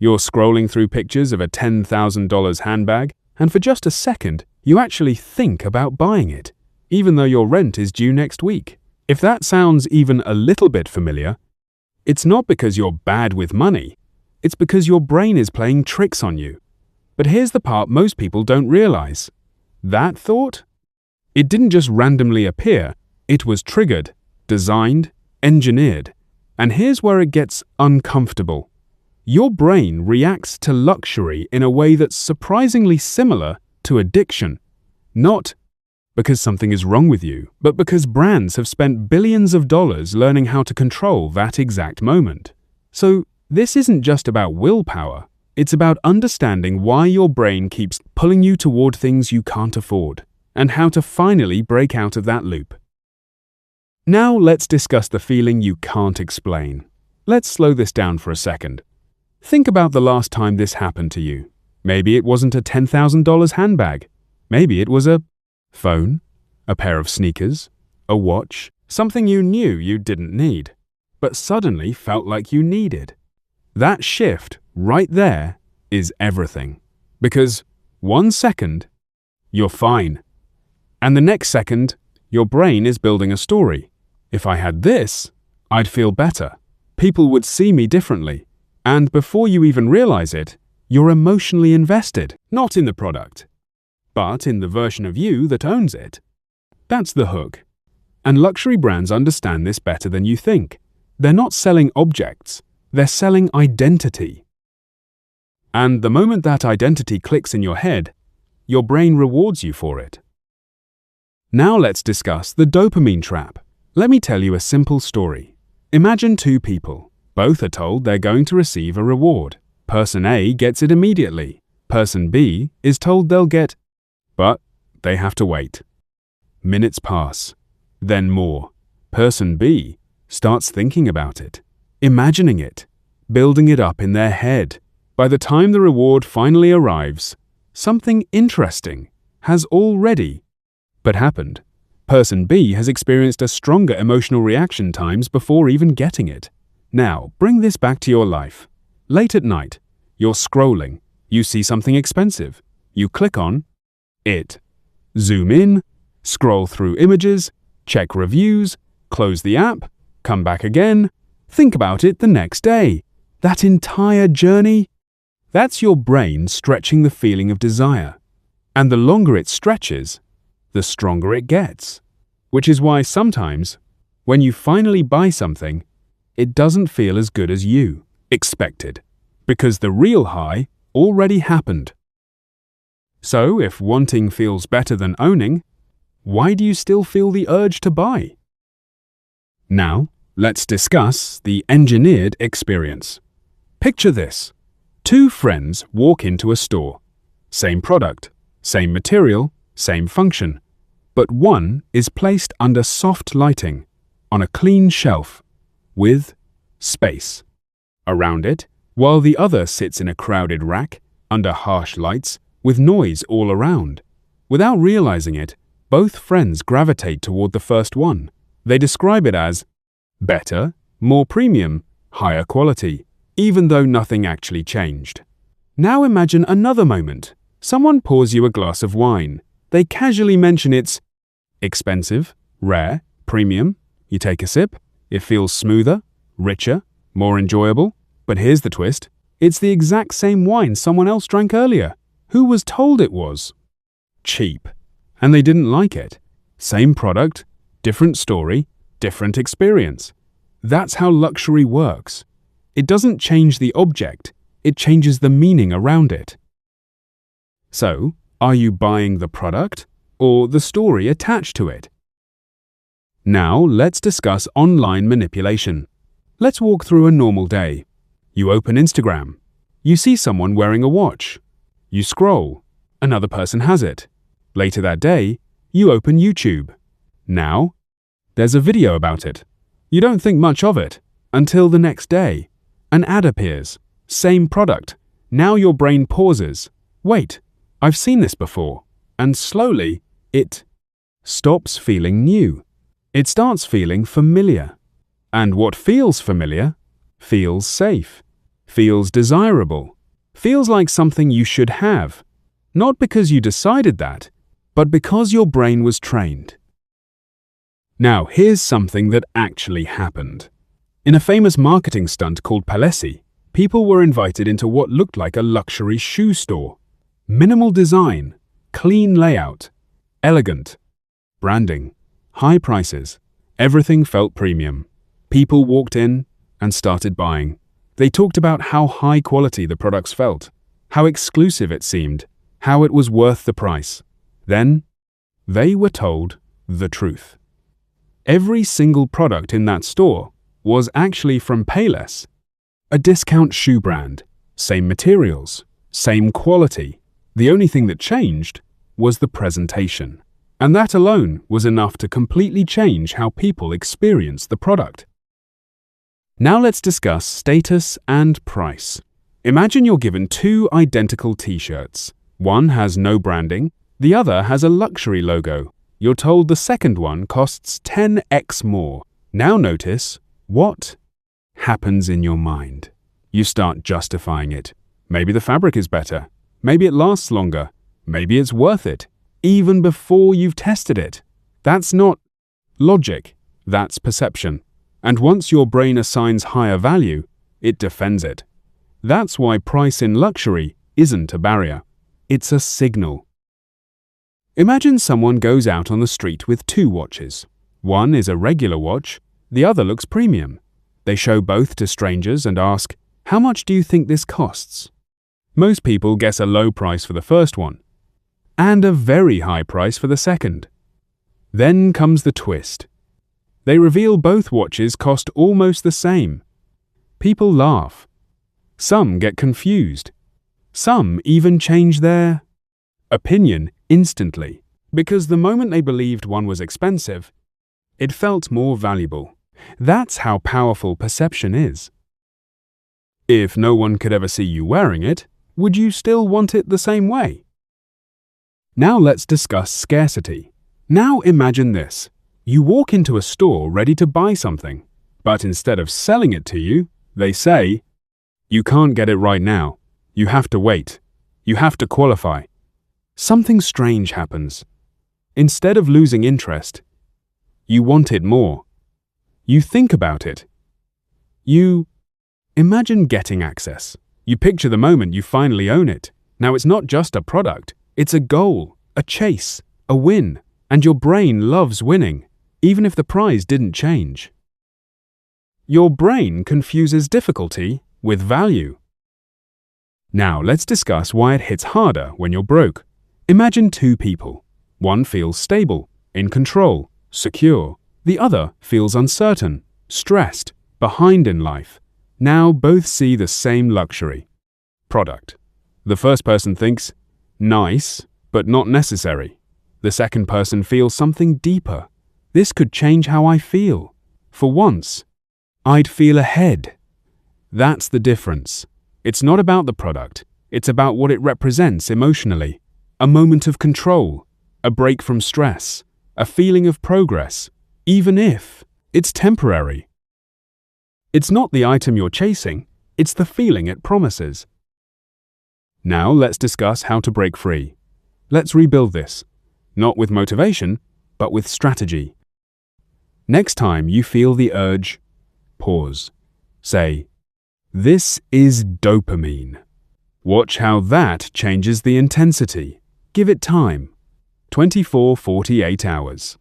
You're scrolling through pictures of a $10,000 handbag, and for just a second, you actually think about buying it, even though your rent is due next week. If that sounds even a little bit familiar, it's not because you're bad with money. It's because your brain is playing tricks on you. But here's the part most people don't realize. That thought? It didn't just randomly appear. It was triggered, designed, engineered. And here's where it gets uncomfortable. Your brain reacts to luxury in a way that's surprisingly similar to addiction. Not because something is wrong with you, but because brands have spent billions of dollars learning how to control that exact moment. So this isn't just about willpower. It's about understanding why your brain keeps pulling you toward things you can't afford, and how to finally break out of that loop. Now let's discuss the feeling you can't explain. Let's slow this down for a second. Think about the last time this happened to you. Maybe it wasn't a $10,000 handbag. Maybe it was a phone, a pair of sneakers, a watch, something you knew you didn't need, but suddenly felt like you needed. That shift right there is everything. Because 1 second, you're fine. And the next second, your brain is building a story. If I had this, I'd feel better. People would see me differently. And before you even realize it, you're emotionally invested, not in the product, but in the version of you that owns it. That's the hook. And luxury brands understand this better than you think. They're not selling objects, they're selling identity. And the moment that identity clicks in your head, your brain rewards you for it. Now let's discuss the dopamine trap. Let me tell you a simple story. Imagine two people. Both are told they're going to receive a reward. Person A gets it immediately. Person B is told they'll get, but they have to wait. Minutes pass. Then more. Person B starts thinking about it, imagining it, building it up in their head. By the time the reward finally arrives, something interesting has already happened. Person B has experienced a stronger emotional reaction times before even getting it. Now, bring this back to your life. Late at night, you're scrolling, you see something expensive, you click on it, zoom in, scroll through images, check reviews, close the app, come back again, think about it the next day. That entire journey, that's your brain stretching the feeling of desire. And the longer it stretches, the stronger it gets. Which is why sometimes, when you finally buy something, it doesn't feel as good as you expected, because the real high already happened. So, if wanting feels better than owning, why do you still feel the urge to buy? Now, let's discuss the engineered experience. Picture this. Two friends walk into a store. Same product, same material, same function. But one is placed under soft lighting, on a clean shelf, with space around it, while the other sits in a crowded rack, under harsh lights, with noise all around. Without realizing it, both friends gravitate toward the first one. They describe it as better, more premium, higher quality, even though nothing actually changed. Now imagine another moment. Someone pours you a glass of wine. They casually mention it's expensive, rare, premium. You take a sip. It feels smoother, richer, more enjoyable. But here's the twist. It's the exact same wine someone else drank earlier. Who was told it was cheap? And they didn't like it. Same product, different story, different experience. That's how luxury works. It doesn't change the object, it changes the meaning around it. So, are you buying the product or the story attached to it? Now, let's discuss online manipulation. Let's walk through a normal day. You open Instagram. You see someone wearing a watch. You scroll. Another person has it. Later that day, you open YouTube. Now, there's a video about it. You don't think much of it until the next day. An ad appears. Same product. Now your brain pauses. Wait, I've seen this before. And slowly, it stops feeling new. It starts feeling familiar. And what feels familiar feels safe, feels desirable, feels like something you should have, not because you decided that, but because your brain was trained. Now, here's something that actually happened. In a famous marketing stunt called Palessi, people were invited into what looked like a luxury shoe store. Minimal design, clean layout, elegant branding, high prices. Everything felt premium. People walked in and started buying. They talked about how high quality the products felt, how exclusive it seemed, how it was worth the price. Then, they were told the truth. Every single product in that store was actually from Palessi, a discount shoe brand. Same materials, same quality. The only thing that changed was the presentation. And that alone was enough to completely change how people experience the product. Now let's discuss status and price. Imagine you're given two identical t-shirts. One has no branding, the other has a luxury logo. You're told the second one costs 10x more. Now notice what happens in your mind. You start justifying it. Maybe the fabric is better. Maybe it lasts longer. Maybe it's worth it, even before you've tested it. That's not logic, that's perception. And once your brain assigns higher value, it defends it. That's why price in luxury isn't a barrier. It's a signal. Imagine someone goes out on the street with two watches. One is a regular watch, the other looks premium. They show both to strangers and ask, "How much do you think this costs?" Most people guess a low price for the first one, and a very high price for the second. Then comes the twist. They reveal both watches cost almost the same. People laugh. Some get confused. Some even change their opinion instantly, because the moment they believed one was expensive, it felt more valuable. That's how powerful perception is. If no one could ever see you wearing it, would you still want it the same way? Now let's discuss scarcity. Now imagine this. You walk into a store ready to buy something, but instead of selling it to you, they say, "You can't get it right now. You have to wait. You have to qualify." Something strange happens. Instead of losing interest, you want it more. You think about it. You imagine getting access. You picture the moment you finally own it. Now it's not just a product, it's a goal, a chase, a win, and your brain loves winning, even if the prize didn't change. Your brain confuses difficulty with value. Now let's discuss why it hits harder when you're broke. Imagine two people. One feels stable, in control, secure. The other feels uncertain, stressed, behind in life. Now both see the same luxury product. The first person thinks, nice, but not necessary. The second person feels something deeper. This could change how I feel. For once, I'd feel ahead. That's the difference. It's not about the product. It's about what it represents emotionally. A moment of control, a break from stress, a feeling of progress, even if it's temporary. It's not the item you're chasing, it's the feeling it promises. Now let's discuss how to break free. Let's rebuild this, not with motivation, but with strategy. Next time you feel the urge, pause. Say, "This is dopamine." Watch how that changes the intensity. Give it time. 24-48 hours.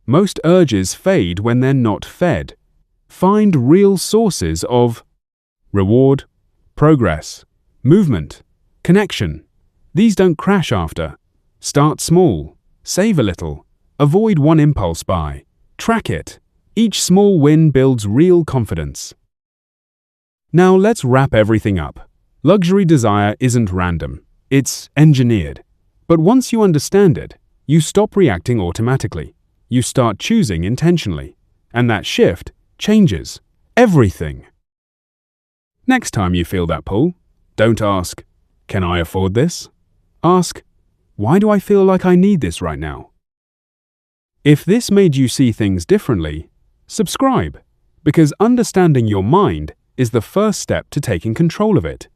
Most urges fade when they're not fed. Find real sources of reward, progress, movement, connection. These don't crash after. Start small. Save a little. Avoid one impulse buy. Track it. Each small win builds real confidence. Now let's wrap everything up. Luxury desire isn't random. It's engineered. But once you understand it, you stop reacting automatically. You start choosing intentionally. And that shift changes everything. Next time you feel that pull, don't ask, "Can I afford this?" Ask, "Why do I feel like I need this right now?" If this made you see things differently, subscribe, because understanding your mind is the first step to taking control of it.